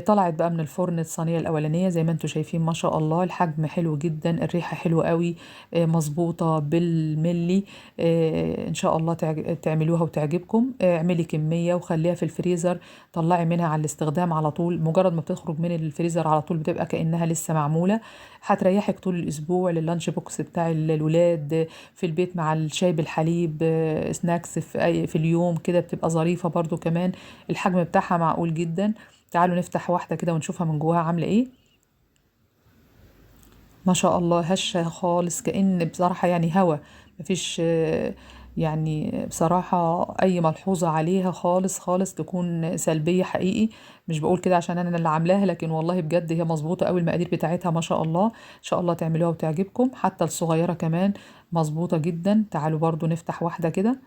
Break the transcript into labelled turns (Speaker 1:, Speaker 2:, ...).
Speaker 1: طلعت بقى من الفرن الصينيه الاولانيه زي ما انتم شايفين، ما شاء الله الحجم حلو جدا، الريحه حلوه قوي، مظبوطه بالملي. ان شاء الله تعملوها وتعجبكم. اعملي كميه وخليها في الفريزر، طلعي منها على الاستخدام على طول، مجرد ما بتخرج من الفريزر على طول بتبقى كأنها لسه معموله. هتريحك طول الاسبوع لللانش بوكس بتاع الولاد في البيت مع الشاي بالحليب، سناكس في اليوم كده، بتبقى ظريفه برضو كمان. الحجم بتاعها معقول جدا. تعالوا نفتح واحده كده ونشوفها من جواها عامله ايه. ما شاء الله هشة خالص، كأن بصراحة يعني هوا، مفيش يعني بصراحة أي ملحوظة عليها خالص خالص تكون سلبية حقيقي. مش بقول كده عشان أنا اللي عاملاها، لكن والله بجد هي مظبوطة أوي، المقادير بتاعتها ما شاء الله. إن شاء الله تعملوها وتعجبكم، حتى الصغيرة كمان مظبوطة جدا. تعالوا برضو نفتح واحدة كده.